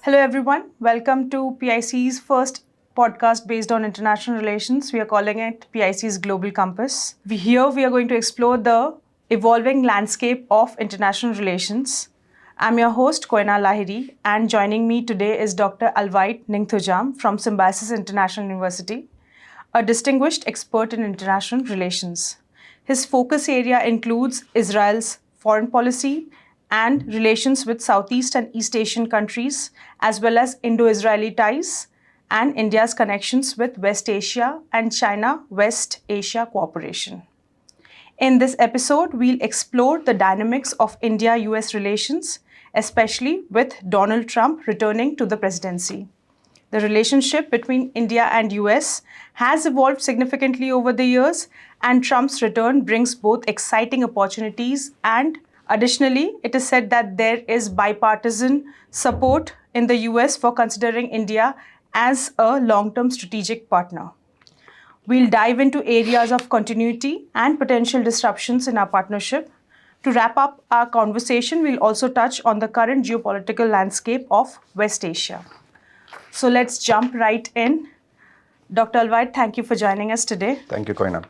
Hello, everyone. Welcome to PIC's first podcast based on international relations. We are calling it PIC's Global Compass. Here we are going to explore the evolving landscape of international relations. I'm your host, Koena Lahiri, and joining me today is Dr. Alvite Ningthoujam from Symbiosis International University, a distinguished expert in international relations. His focus area includes Israel's foreign policy and relations with Southeast and East Asian countries, as well as Indo-Israeli ties and India's connections with West Asia and China-West Asia cooperation. In this episode, we'll explore the dynamics of India-US relations, especially with Donald Trump returning to the presidency. The relationship between India and US has evolved significantly over the years, and Trump's return brings both exciting opportunities and additionally, it is said that there is bipartisan support in the US for considering India as a long-term strategic partner. We'll dive into areas of continuity and potential disruptions in our partnership. To wrap up our conversation, we'll also touch on the current geopolitical landscape of West Asia. So let's jump right in. Dr. Alvite, thank you for joining us today. Thank you, Koena.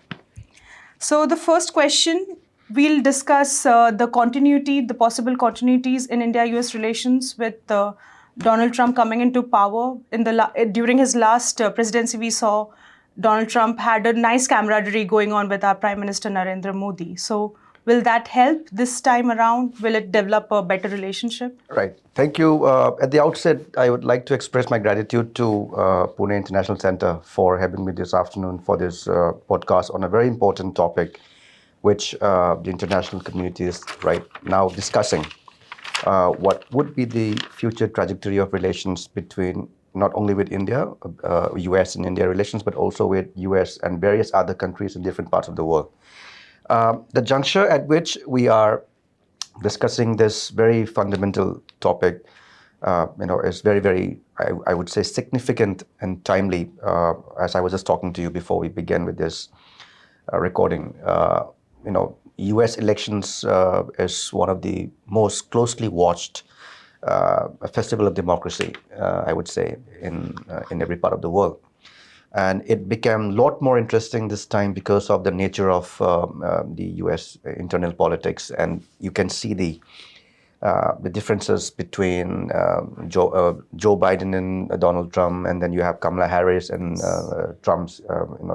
So the first question, we'll discuss the continuity, the possible continuities in India-US relations with Donald Trump coming into power. During his last presidency, we saw Donald Trump had a nice camaraderie going on with our Prime Minister Narendra Modi. So will that help this time around? Will it develop a better relationship? Right. Thank you. At the outset, I would like to express my gratitude to Pune International Center for having me this afternoon for this podcast on a very important topic, which the international community is right now discussing. What would be the future trajectory of relations between not only with India, US and India relations, but also with US and various other countries in different parts of the world. The juncture at which we are discussing this very fundamental topic, is very, very, I would say, significant and timely. As I was just talking to you before we began with this recording, U.S. elections is one of the most closely watched festival of democracy, I would say, in every part of the world. And it became a lot more interesting this time because of the nature of the U.S. internal politics, and you can see the differences between Joe Biden and Donald Trump, and then you have Kamala Harris and Trump's.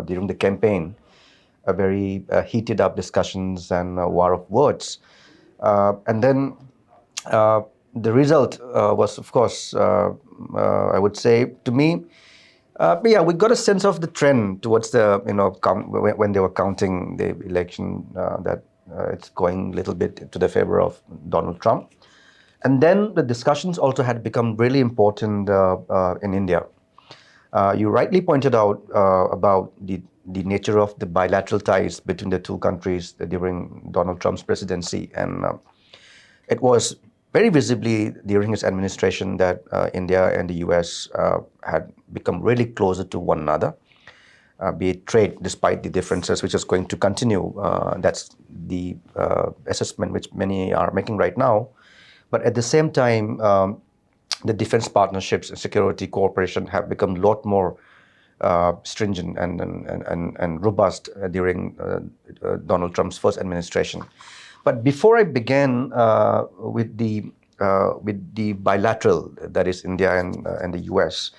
During the campaign, a very heated up discussions and a war of words, and then the result was, of course, I would say, to me. We got a sense of the trend towards the, when they were counting the election, that it's going a little bit to the favor of Donald Trump. And then the discussions also had become really important in India. You rightly pointed out about the nature of the bilateral ties between the two countries during Donald Trump's presidency. And it was very visibly during his administration that India and the US had become really closer to one another, be it trade, despite the differences, which is going to continue. That's the assessment which many are making right now. But at the same time, the defense partnerships and security cooperation have become a lot more stringent and robust during Donald Trump's first administration. But before I began with the bilateral, that is India and the US,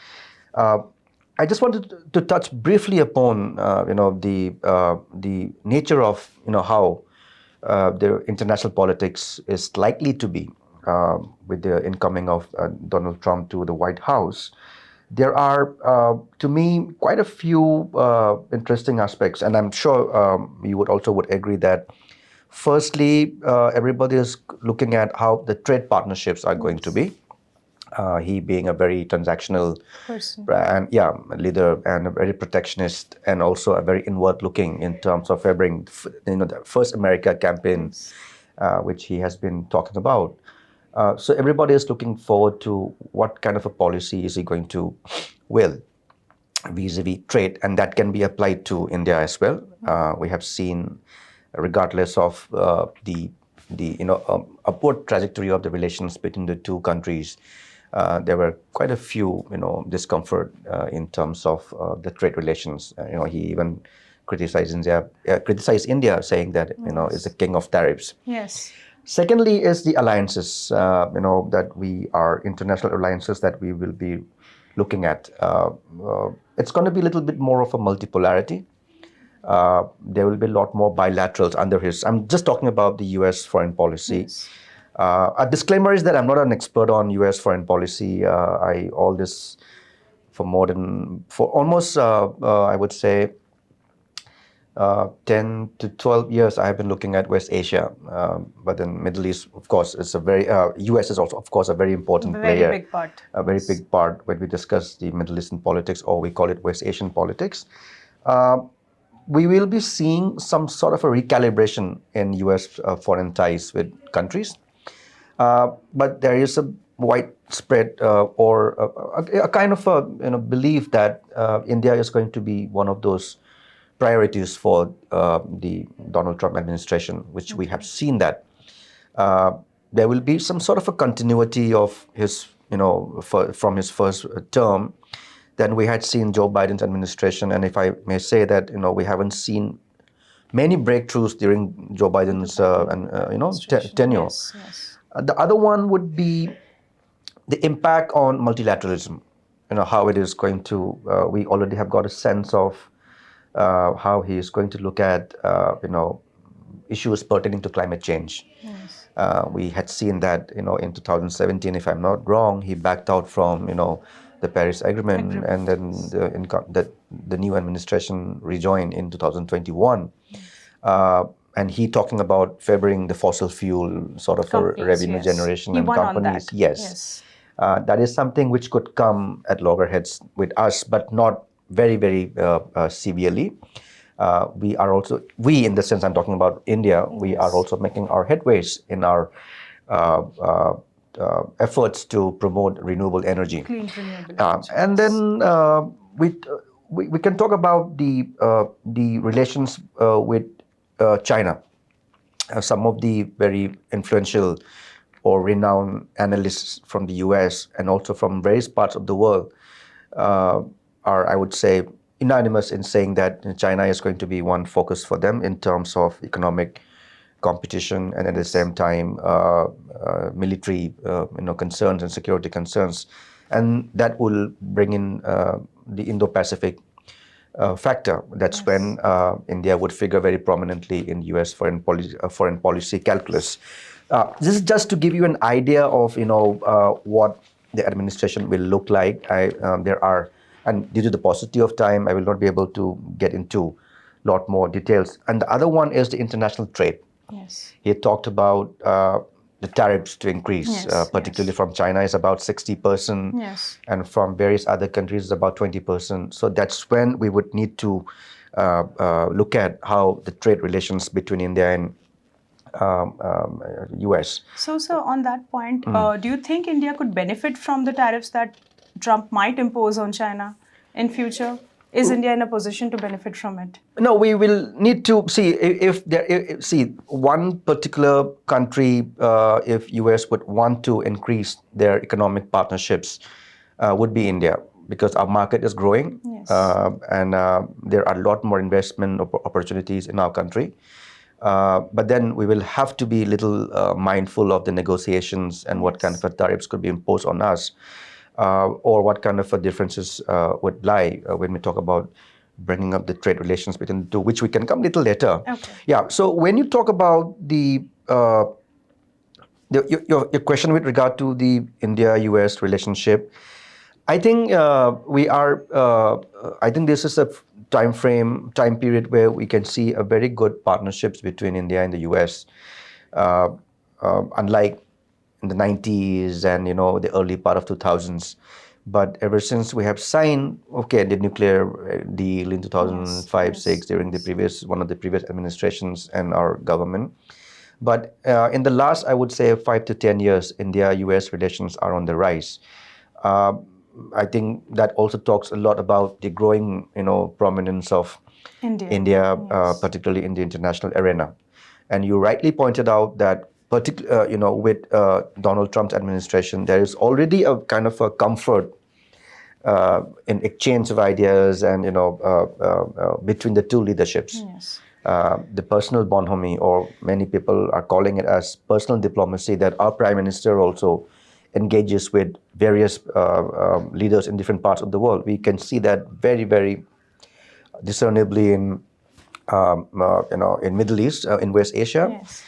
I just wanted to touch briefly upon the nature of how the international politics is likely to be with the incoming of Donald Trump to the White House. There are, to me, quite a few interesting aspects, and I'm sure you would agree that. Firstly, everybody is looking at how the trade partnerships are going to be. He being a very transactional person, leader, and a very protectionist, and also a very inward-looking in terms of favoring, the First America campaign, which he has been talking about. So everybody is looking forward to what kind of a policy is he going to will vis-a-vis trade, and that can be applied to India as well. We have seen, regardless of the upward trajectory of the relations between the two countries, there were quite a few, discomfort in terms of the trade relations. He even criticized India, saying that is the king of tariffs. Yes. Secondly, is the alliances. That we are international alliances that we will be looking at. It's going to be a little bit more of a multipolarity. There will be a lot more bilaterals under his. I'm just talking about the U.S. foreign policy. Yes. A disclaimer is that I'm not an expert on U.S. foreign policy. All this for almost I would say 10 to 12 years I have been looking at West Asia, but in Middle East, of course, it's a very U.S. is also, of course, a very important player. Very big part. A very big part when we discuss the Middle Eastern politics, or we call it West Asian politics. We will be seeing some sort of a recalibration in U.S. Foreign ties with countries. But there is a widespread or a kind of a belief that India is going to be one of those priorities for the Donald Trump administration, which we have seen that there will be some sort of a continuity of his, from his first term than we had seen Joe Biden's administration. And if I may say that, we haven't seen many breakthroughs during Joe Biden's tenure. Yes, yes. The other one would be the impact on multilateralism. How it is going to. We already have got a sense of how he is going to look at issues pertaining to climate change. Yes. We had seen that in 2017, if I'm not wrong, he backed out from the Paris Agreement, and then the new administration rejoined in 2021. And he talking about favoring the fossil fuel sort of Companies, a revenue yes. generation He and won on companies. that. Yes. That is something which could come at loggerheads with us, but not very, very severely. We in the sense I'm talking about India, we are also making our headways in our efforts to promote renewable energy. Clean renewable energy. And then we can talk about the relations with China. Some of the very influential or renowned analysts from the US and also from various parts of the world are, I would say, unanimous in saying that China is going to be one focus for them in terms of economic competition and at the same time military concerns and security concerns. And that will bring in the Indo-Pacific factor. That's when India would figure very prominently in US foreign policy calculus. This is just to give you an idea of what the administration will look like. And due to the paucity of time, I will not be able to get into a lot more details. And the other one is the international trade. Yes. He talked about the tariffs to increase, particularly from China is about 60%, and from various other countries is about 20%. So that's when we would need to look at how the trade relations between India and US. So, sir, on that point, do you think India could benefit from the tariffs that Trump might impose on China in future? Is India in a position to benefit from it? No, we will need to see one particular country, if US would want to increase their economic partnerships, would be India, because our market is growing, and there are a lot more investment opportunities in our country. But then we will have to be a little mindful of the negotiations and what kind of tariffs could be imposed on us. Or what kind of differences would lie when we talk about bringing up the trade relations between the two, which we can come a little later. Okay. Yeah. So when you talk about your question with regard to the India-US relationship, I think I think this is a time period where we can see a very good partnerships between India and the US, unlike in the 90s and the early part of 2000s. But ever since we have signed the nuclear deal in 2005-6 during one of the previous administrations and our government. But in the last, I would say, 5 to 10 years, India-US relations are on the rise. I think that also talks a lot about the growing prominence of India, particularly in the international arena. And you rightly pointed out that with Donald Trump's administration, there is already a kind of a comfort in exchange of ideas and between the two leaderships. Yes. The personal bonhomie, or many people are calling it as personal diplomacy, that our Prime Minister also engages with various leaders in different parts of the world. We can see that very, very discernibly in Middle East, in West Asia. Yes.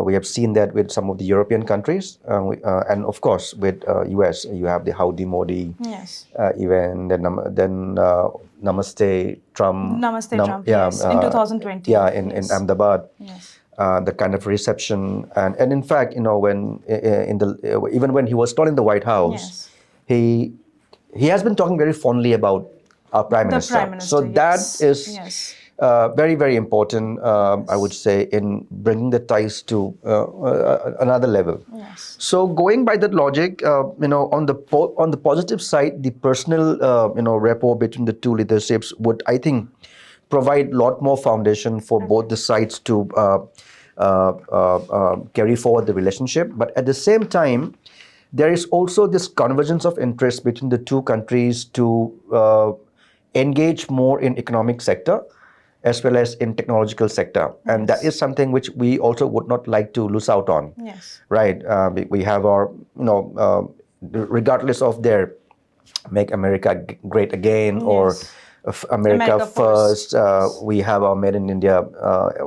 We have seen that with some of the European countries, and of course with US. You have the Howdy Modi Yes. event, then Namaste Trump. Namaste Trump. Yes. In 2020. Yeah, in Ahmedabad. Yes. The kind of reception, and in fact, when even when he was still in the White House, Yes. he has been talking very fondly about our Prime The Minister. Prime Minister. So that is Yes. very, very important, I would say, in bringing the ties to another level. Yes. So going by that logic, on the positive side, the personal rapport between the two leaderships would, I think, provide a lot more foundation for both the sides to carry forward the relationship. But at the same time, there is also this convergence of interest between the two countries to engage more in economic sector as well as in technological sector. And that is something which we also would not like to lose out on. Yes. Right? We have our, regardless of their Make America Great Again or America First, we have our Made in India.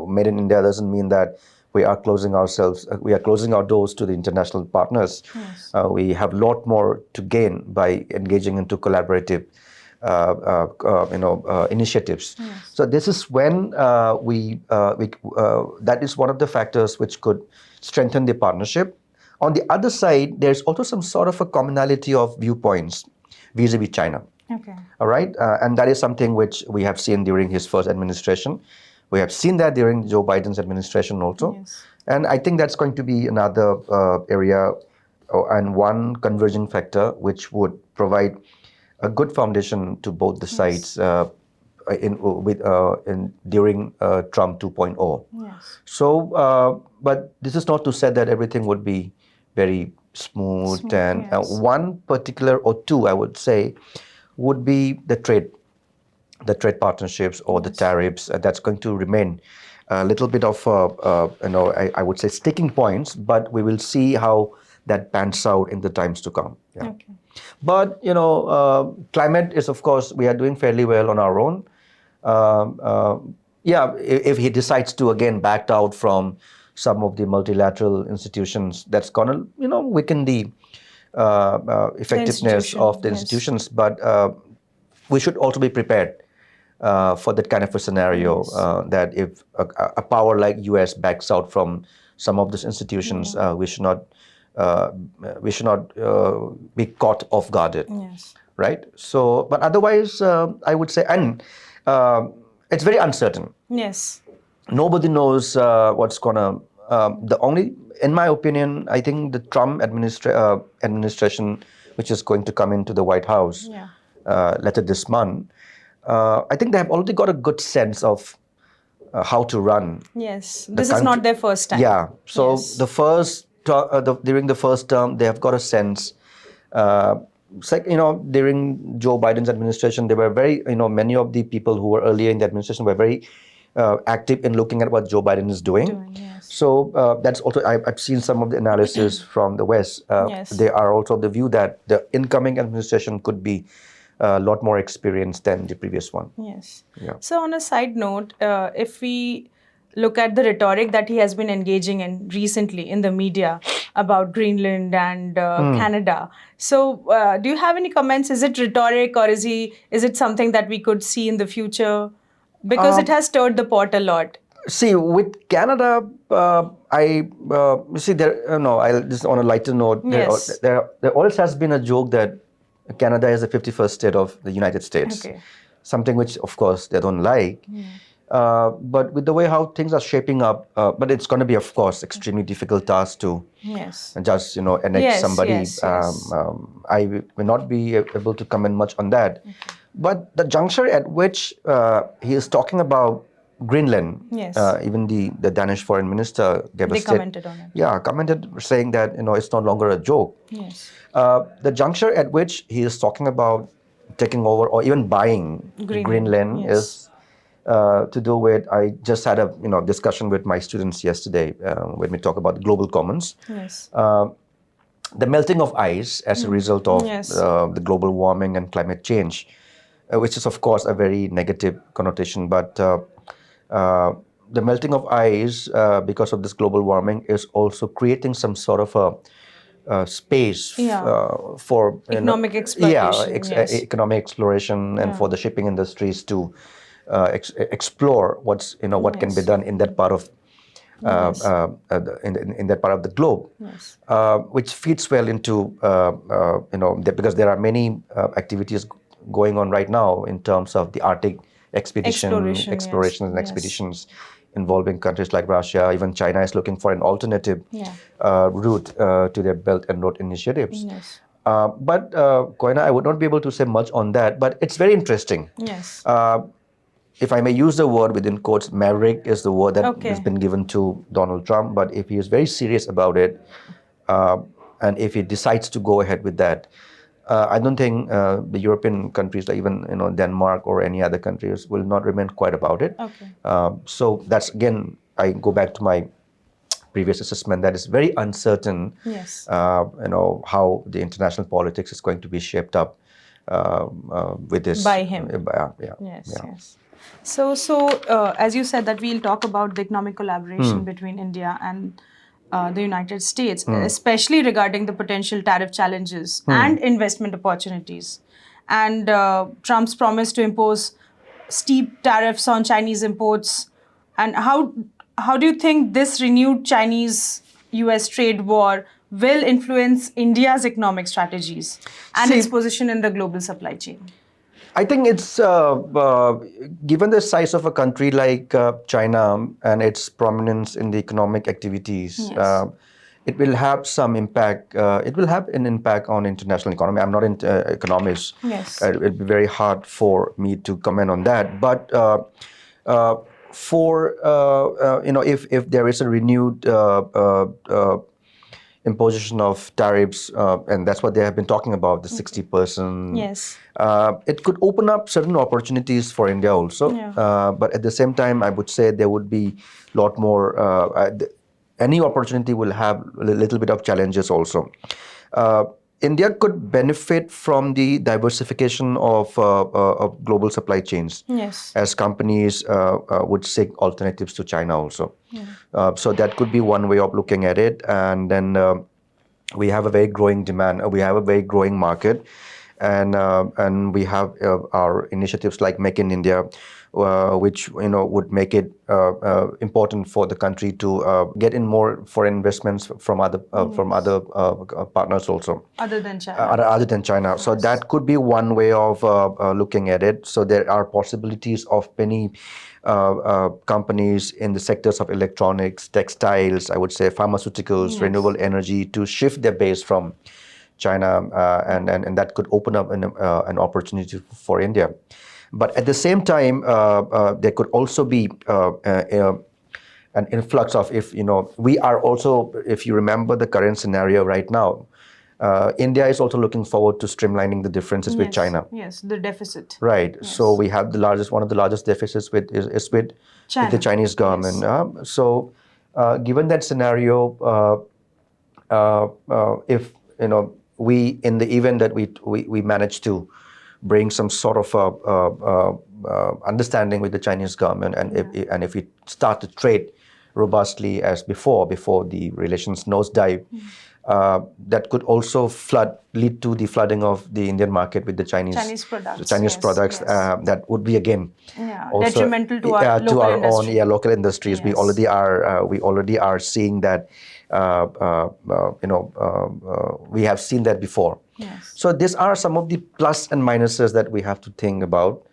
Made in India doesn't mean that we are closing our doors to the international partners. Yes. We have a lot more to gain by engaging into collaborative initiatives. Yes. So this is when that is one of the factors which could strengthen the partnership. On the other side, there's also some sort of a commonality of viewpoints vis-a-vis China. Okay. All right, and that is something which we have seen during his first administration. We have seen that during Joe Biden's administration also. Yes. And I think that's going to be another area and one converging factor which would provide a good foundation to both the sides during Trump 2.0. Yes. So, but this is not to say that everything would be very smooth and one particular or two, I would say, would be the trade partnerships or the tariffs. That's going to remain a little bit of I would say sticking points, but we will see how that pans out in the times to come. Yeah. Okay. But climate is, of course, we are doing fairly well on our own. If he decides to again back out from some of the multilateral institutions, that's gonna weaken the effectiveness of the institutions. But we should also be prepared for that kind of a scenario, that if a power like US backs out from some of these institutions, we should not be caught off guarded. Yes. Right? So, but otherwise, I would say, and it's very uncertain. Yes. Nobody knows what's gonna. In my opinion, I think the Trump administration, which is going to come into the White House later this month, I think they have already got a good sense of how to run. Yes, this is not their first time. Yeah. So during the first term, they have got a sense. During Joe Biden's administration, they were very, many of the people who were earlier in the administration were very active in looking at what Joe Biden is doing. So that's also, I've seen some of the analysis from the West. They are also of the view that the incoming administration could be a lot more experienced than the previous one. Yes. Yeah. So on a side note, if we look at the rhetoric that he has been engaging in recently in the media about Greenland and Canada. So do you have any comments? Is it rhetoric or is it something that we could see in the future? Because it has stirred the pot a lot. See, with Canada, I see there. I'll just on a lighter note. Yes. There always has been a joke that Canada is the 51st state of the United States. Okay. Something which, of course, they don't like. But with the way how things are shaping up, but it's going to be, of course, extremely difficult task to just annex somebody. I will not be able to comment much on that. But the juncture at which he is talking about Greenland, Yes. even the Danish foreign minister gave They a statement. commented on it. Yeah, commented saying that it's no longer a joke. Yes. The juncture at which he is talking about taking over or even buying Greenland Yes. is to do with. I just had a discussion with my students yesterday when we talk about global commons. Yes. The melting of ice as a result of Yes. the global warming and climate change, which is of course a very negative connotation, but the melting of ice because of this global warming is also creating some sort of a space for economic exploitation. economic exploration and for the shipping industries to explore what can be done in that part of in that part of the globe, which feeds well into because there are many activities going on right now in terms of the Arctic explorations and expeditions involving countries like Russia. Even China is looking for an alternative route to their Belt and Road initiatives. But Koena, I would not be able to say much on that, but it's very interesting. If I may use the word within quotes, maverick is the word that has been given to Donald Trump. But if he is very serious about it, and if he decides to go ahead with that, I don't think the European countries, like even Denmark or any other countries, will not remain quiet about it. So that's again, I go back to my previous assessment that is very uncertain. How the international politics is going to be shaped up with this by him. Yes. So as you said that we'll talk about the economic collaboration between India and the United States, especially regarding the potential tariff challenges and investment opportunities. And Trump's promise to impose steep tariffs on Chinese imports. And how do you think this renewed Chinese-US trade war will influence India's economic strategies and its position in the global supply chain? I think it's given the size of a country like China and its prominence in the economic activities, it will have some impact. It will have an impact on international economy. I'm not an economist. It will be very hard for me to comment on that. But if there is a renewed imposition of tariffs, and that's what they have been talking about, the 60%. It could open up certain opportunities for India also. But at the same time, I would say there would be a lot more, any opportunity will have a little bit of challenges also. India could benefit from the diversification of global supply chains as companies would seek alternatives to China also. So that could be one way of looking at it. And then we have a very growing demand. We have a very growing market. And we have our initiatives like Make in India, which would make it important for the country to get in more foreign investments from other partners also. Other than China. Other than China. So that could be one way of looking at it. So there are possibilities of many companies in the sectors of electronics, textiles, I would say pharmaceuticals, renewable energy to shift their base from China, and that could open up an opportunity for India. But at the same time, there could also be an influx of, we are also, if you remember the current scenario right now, India is also looking forward to streamlining the differences with China. The deficit. Right. So we have one of the largest deficits is with the Chinese government. So given that scenario, if we, in the event that we manage to bring some sort of understanding with the Chinese government, and if we start to trade robustly as before the relations nosedive, that could also lead to the flooding of the Indian market with the Chinese products. That would be again also detrimental to our own local industries. We already are seeing that. We have seen that before. So these are some of the plus and minuses that we have to think about.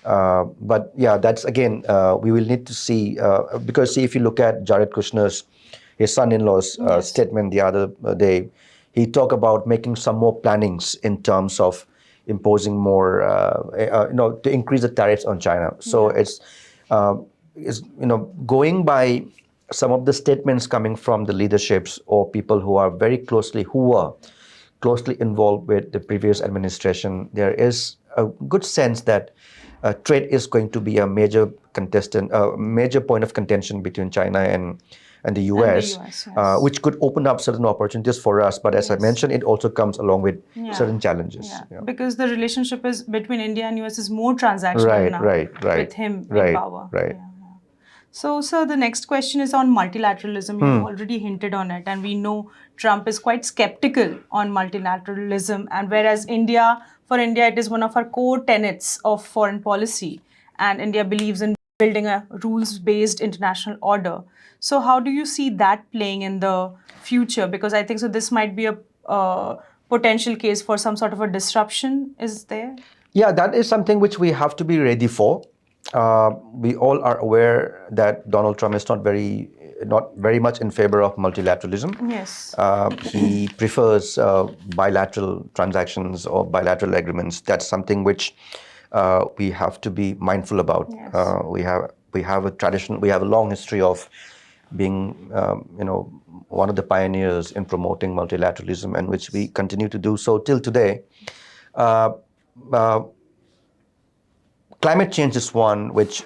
But that's again, we will need to see, because if you look at Jared Kushner's, his son-in-law's statement the other day, he talked about making some more plannings in terms of imposing more, to increase the tariffs on China. So it's is, going by some of the statements coming from the leaderships or people who were closely involved with the previous administration, there is a good sense that trade is going to be a major point of contention between China and the US, US, yes. which could open up certain opportunities for us. But as I mentioned, it also comes along with certain challenges. Yeah. Because the relationship is between India and US is more transactional now, with him in power. Right. So, sir, the next question is on multilateralism. You've already hinted on it, and we know Trump is quite skeptical on multilateralism. And whereas for India, it is one of our core tenets of foreign policy, and India believes in building a rules-based international order. So, how do you see that playing in the future? Because I think this might be a potential case for some sort of a disruption. Is there? Yeah, that is something which we have to be ready for. We all are aware that Donald Trump is not very much in favor of multilateralism. Yes. He prefers bilateral transactions or bilateral agreements. That's something which we have to be mindful about. Yes. We have a tradition. We have a long history of being, one of the pioneers in promoting multilateralism, and which we continue to do so till today. Climate change is one which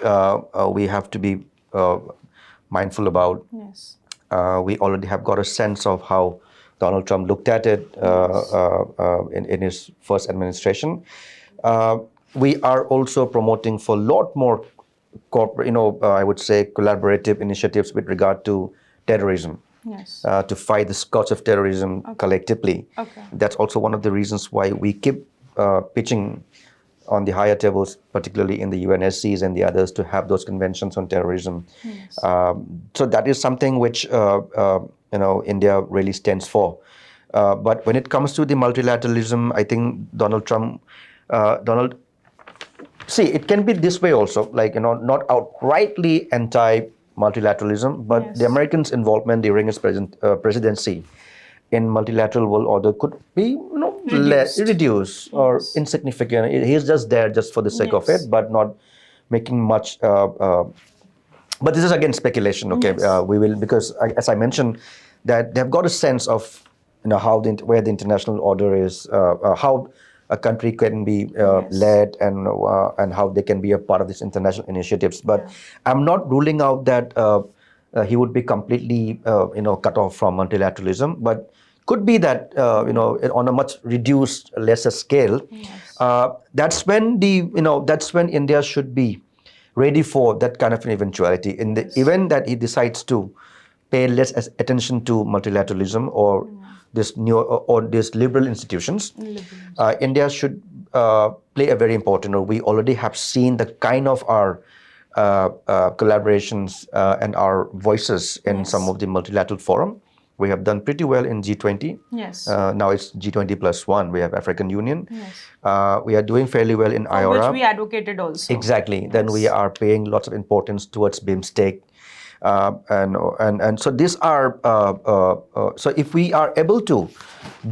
we have to be mindful about. Yes. We already have got a sense of how Donald Trump looked at it in his first administration. We are also promoting for a lot more corporate, I would say collaborative initiatives with regard to terrorism. Yes. To fight the scourge of terrorism collectively. Okay. That's also one of the reasons why we keep pitching on the higher tables, particularly in the UNSCs and the others, to have those conventions on terrorism. Yes. So that is something which India really stands for. But when it comes to the multilateralism, I think see, it can be this way also, like, not outrightly anti-multilateralism, but the Americans' involvement during his presidency in multilateral world order could be reduced or insignificant. He's just there just for the sake of it, but not making much. But this is again speculation. Okay, we will, because as I mentioned, that they've got a sense of where the international order is, how a country can be led, and how they can be a part of these international initiatives. But I'm not ruling out that he would be completely cut off from multilateralism, but could be that on a much reduced, lesser scale. That's when India should be ready for that kind of an eventuality. In the event that he decides to pay less attention to multilateralism or this liberal institutions, India should play a very important role. We already have seen the kind of our collaborations and our voices in some of the multilateral forum. We have done pretty well in G20. Yes. Now it's G20 plus one. We have African Union. Yes. We are doing fairly well in IORA. For which we advocated also. Exactly. Yes. Then we are paying lots of importance towards BIMSTEC. And so these are, so if we are able to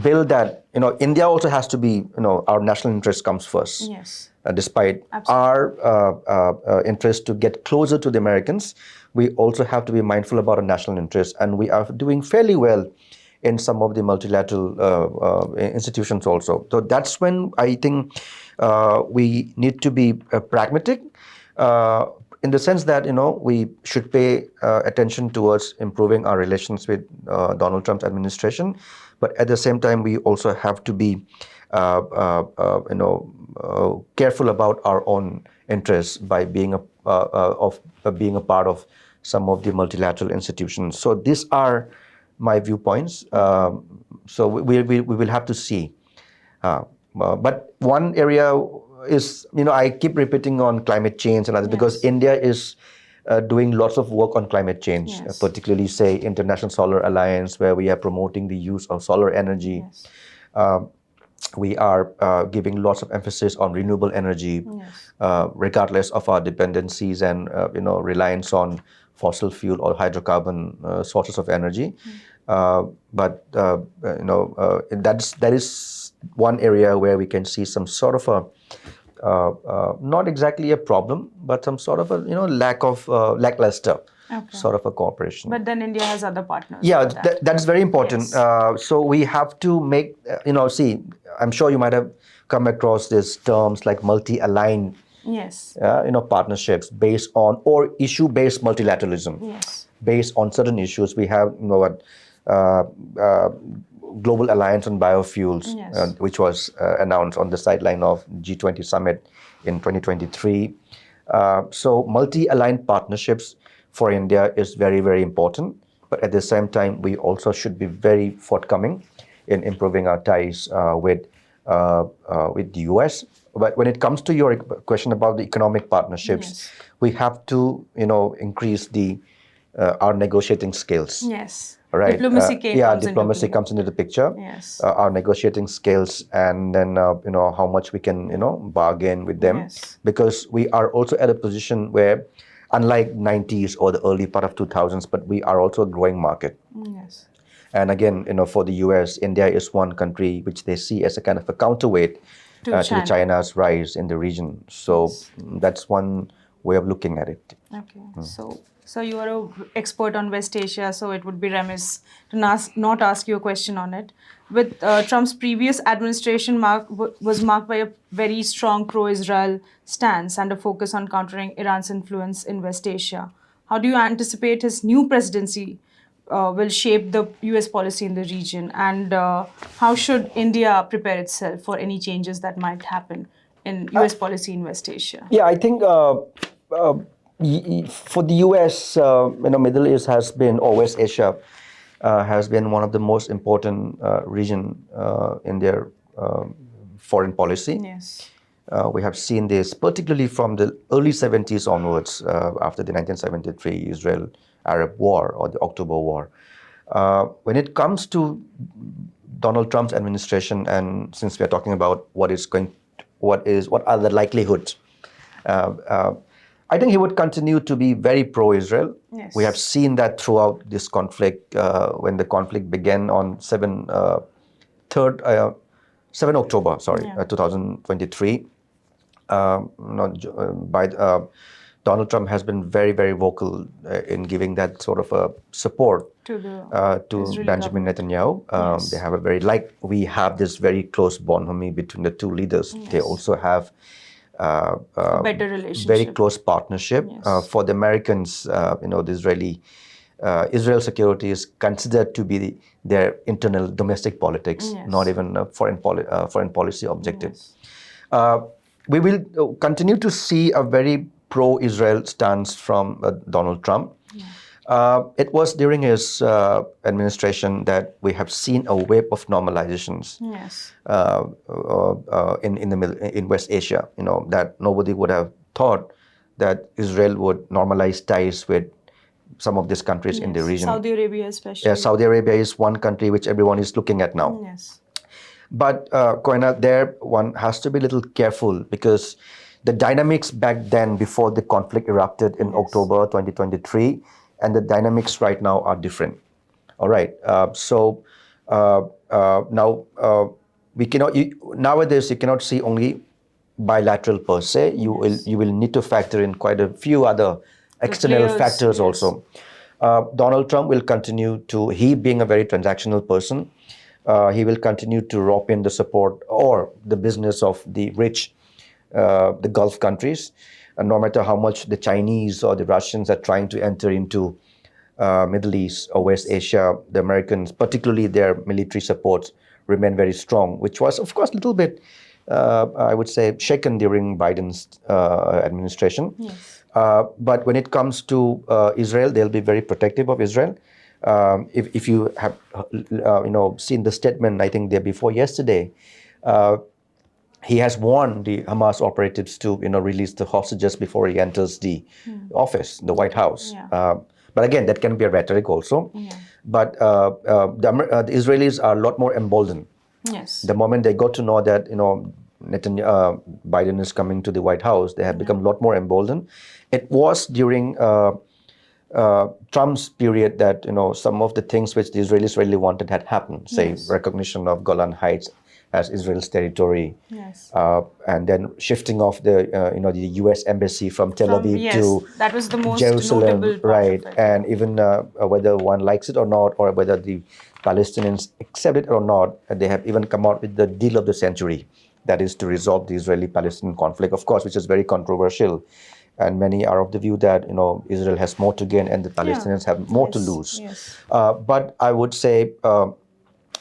build that, India also has to be, our national interest comes first. Yes. Despite our interest to get closer to the Americans, we also have to be mindful about our national interest, and we are doing fairly well in some of the multilateral institutions also. So that's when I think we need to be pragmatic in the sense that we should pay attention towards improving our relations with Donald Trump's administration, but at the same time we also have to be careful about our own interests by being being a part of some of the multilateral institutions. So these are my viewpoints. So we will have to see. But one area is, I keep repeating on climate change and others, because India is doing lots of work on climate change, particularly, say, International Solar Alliance, where we are promoting the use of solar energy. We are giving lots of emphasis on renewable energy, regardless of our dependencies and reliance on fossil fuel or hydrocarbon sources of energy. But that is one area where we can see some sort of not exactly a problem, but some sort of a lackluster sort of a cooperation. But then India has other partners. Yeah, that's very important. Yes. So we have to make, see, I'm sure you might have come across these terms like multi-aligned Yes. Partnerships based on, or issue-based multilateralism. Yes. Based on certain issues. We have, Global Alliance on Biofuels, Yes. which was announced on the sideline of G20 summit in 2023. So multi-aligned partnerships for India is very, very important. But at the same time, we also should be very forthcoming in improving our ties with the US. But when it comes to your question about the economic partnerships, we have to, increase our negotiating skills. Yes. Right. Diplomacy comes into the picture. Yes. Our negotiating skills, and then how much we can bargain with them, because we are also at a position where, unlike 90s or the early part of 2000s, but we are also a growing market. Yes. And again, for the US, India is one country which they see as a kind of a counterweight to China's rise in the region. So that's one way of looking at it. Okay. So you are an expert on West Asia, so it would be remiss to not ask you a question on it. With Trump's previous administration was marked by a very strong pro-Israel stance and a focus on countering Iran's influence in West Asia. How do you anticipate his new presidency will shape the US policy in the region, and how should India prepare itself for any changes that might happen in US policy in West Asia? Yeah, I think for the US, Middle East has been, or West Asia has been one of the most important region in their foreign policy. Yes. We have seen this particularly from the early 70s onwards, after the 1973 Israel-Arab War or the October War. When it comes to Donald Trump's administration, and since we are talking about what are the likelihoods, I think he would continue to be very pro-Israel. Yes. We have seen that throughout this conflict, when the conflict began on 7 October, 2023. Donald Trump has been very, very vocal in giving that sort of support to Benjamin Netanyahu. They have we have this very close bond between the two leaders. Yes. They also have better relationship, very close partnership. Yes. For the Americans, the Israel security is considered to be their internal domestic politics, yes. not even a foreign policy objective. Yes. We will continue to see a very pro-Israel stance from Donald Trump. Yeah. It was during his administration that we have seen a wave of normalizations. Yes. In West Asia, that nobody would have thought that Israel would normalize ties with some of these countries in the region. Saudi Arabia especially. Yeah, Saudi Arabia is one country which everyone is looking at now. Yes. But Koena, there one has to be a little careful, because the dynamics back then, before the conflict erupted in October 2023, and the dynamics right now are different. All right. Now we cannot. Nowadays, you cannot see only bilateral per se. You will need to factor in quite a few other external factors also. Donald Trump will continue to. He being a very transactional person, he will continue to rope in the support or the business of the rich, the Gulf countries. No matter how much the Chinese or the Russians are trying to enter into Middle East or West Asia, the Americans, particularly their military supports, remain very strong, which was, of course, a little bit, I would say, shaken during Biden's administration. Yes. But when it comes to Israel, they'll be very protective of Israel. If you have, seen the statement, I think day before yesterday, he has warned the Hamas operatives to, release the hostages before he enters the office, the White House. Yeah. But again, that can be a rhetoric also. Yeah. But the Israelis are a lot more emboldened. Yes. The moment they got to know that, Biden is coming to the White House, they have become a lot more emboldened. It was during Trump's period that, some of the things which the Israelis really wanted had happened, say recognition of Golan Heights as Israel's territory, Yes. and then shifting off the U.S. embassy from Tel Aviv to that was the most Jerusalem, notable part right? of it. And even whether one likes it or not, or whether the Palestinians accept it or not, they have even come out with the deal of the century, that is to resolve the Israeli-Palestinian conflict, of course, which is very controversial. And many are of the view that Israel has more to gain and the Palestinians have more to lose. Yes. But I would say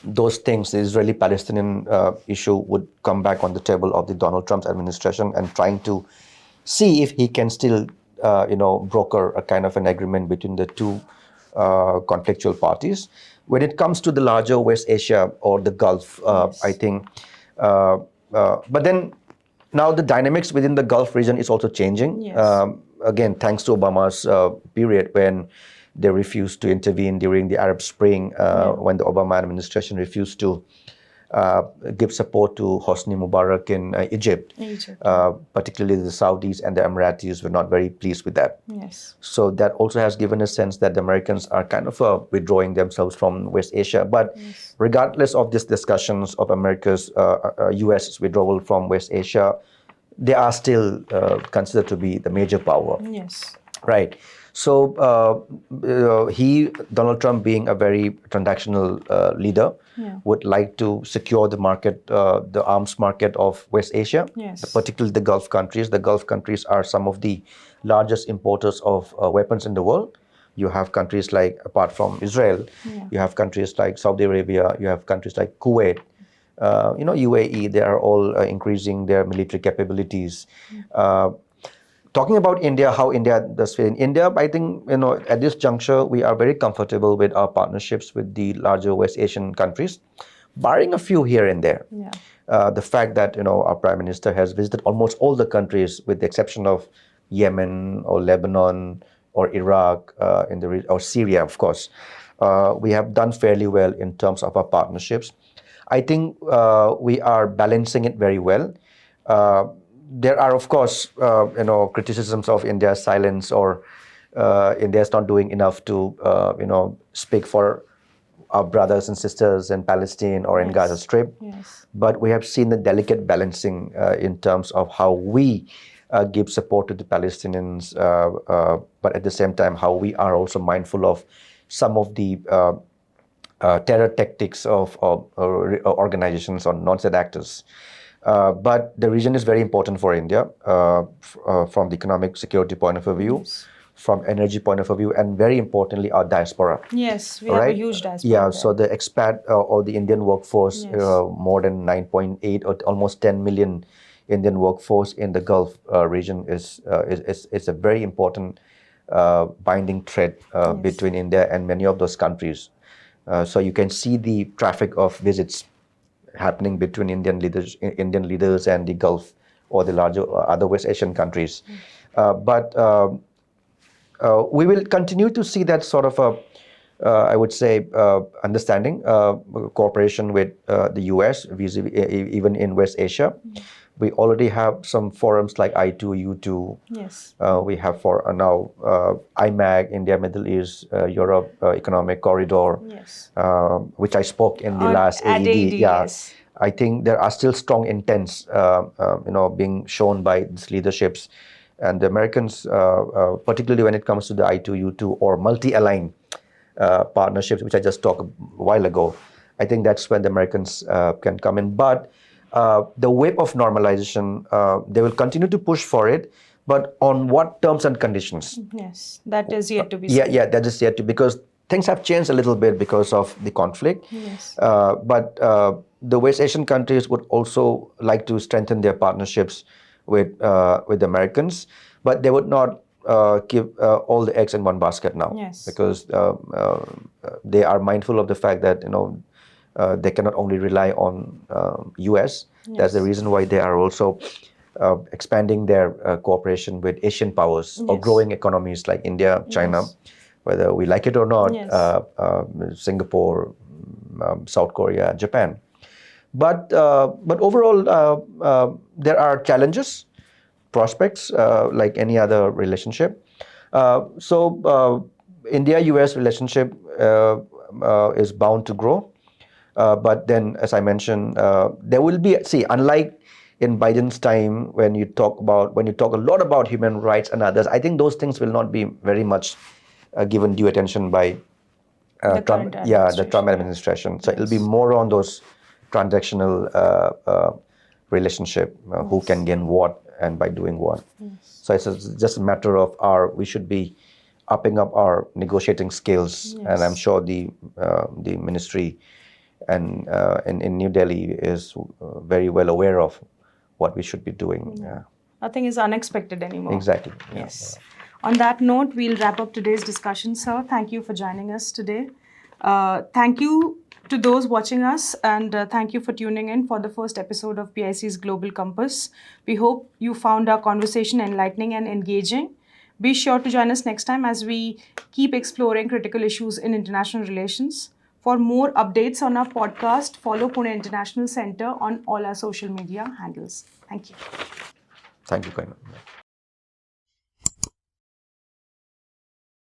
those things, the Israeli-Palestinian issue would come back on the table of the Donald Trump's administration, and trying to see if he can still, broker a kind of an agreement between the two conflictual parties. When it comes to the larger West Asia or the Gulf, I think, but then now the dynamics within the Gulf region is also changing. Yes. Again, thanks to Obama's period when they refused to intervene during the Arab Spring, when the Obama administration refused to give support to Hosni Mubarak in Egypt. Particularly the Saudis and the Emiratis were not very pleased with that. Yes. So that also has given a sense that the Americans are kind of withdrawing themselves from West Asia. But regardless of these discussions of America's U.S. withdrawal from West Asia, they are still considered to be the major power. Yes. Right. So Donald Trump, being a very transactional leader, would like to secure the market, the arms market of West Asia, particularly the Gulf countries. The Gulf countries are some of the largest importers of weapons in the world. You have countries like, apart from Israel, you have countries like Saudi Arabia, you have countries like Kuwait, UAE. They are all increasing their military capabilities. Talking about India, how India does fit in India, I think, at this juncture, we are very comfortable with our partnerships with the larger West Asian countries, barring a few here and there. The fact that, our Prime Minister has visited almost all the countries, with the exception of Yemen or Lebanon or Iraq, or Syria, of course. We have done fairly well in terms of our partnerships. I think we are balancing it very well. There are, of course, criticisms of India's silence, or India's not doing enough to, speak for our brothers and sisters in Palestine or in Gaza Strip. But we have seen the delicate balancing in terms of how we give support to the Palestinians, but at the same time, how we are also mindful of some of the terror tactics of organizations or non-state actors. But the region is very important for India from the economic security point of view, from energy point of view, and very importantly, our diaspora. Yes, we have a huge diaspora. Yeah, so the expat or the Indian workforce, more than 9.8 or almost 10 million Indian workforce in the Gulf region is a very important binding thread between India and many of those countries. So you can see the traffic of visits happening between Indian leaders and the Gulf or the larger other West Asian countries. But we will continue to see that sort of I would say understanding, cooperation with the US, even in West Asia. We already have some forums like I2U2. We have now IMAG, India, Middle East, Europe Economic Corridor, which I spoke in the last AED. I think there are still strong intents, being shown by these leaderships, and the Americans, particularly when it comes to the I2U2 or multi-aligned partnerships, which I just talked a while ago. I think that's when the Americans can come in. But the wave of normalization, they will continue to push for it, but on what terms and conditions? Yes, that is yet to be seen. Yeah, that is yet to, because things have changed a little bit because of the conflict. But the West Asian countries would also like to strengthen their partnerships with the Americans, but they would not keep all the eggs in one basket now, because they are mindful of the fact that they cannot only rely on US. That's the reason why they are also expanding their cooperation with Asian powers or growing economies like India, China, whether we like it or not, Singapore, South Korea, Japan. But overall, there are challenges, prospects, like any other relationship. So India-US relationship is bound to grow. But then, as I mentioned, there will be, unlike in Biden's time, when you talk a lot about human rights and others, I think those things will not be very much given due attention by The Trump, current the Trump administration. So it'll be more on those transactional relationship, who can gain what and by doing what. So it's just a matter of we should be upping up our negotiating skills, and I'm sure the ministry and in New Delhi is very well aware of what we should be doing. Nothing is unexpected anymore. Exactly. Yes. On that note, we'll wrap up today's discussion, sir. Thank you for joining us today. Thank you to those watching us, and thank you for tuning in for the first episode of PIC's Global Compass. We hope you found our conversation enlightening and engaging. Be sure to join us next time as we keep exploring critical issues in international relations. For more updates on our podcast, follow Pune International Center on all our social media handles. Thank you. Thank you, Koena.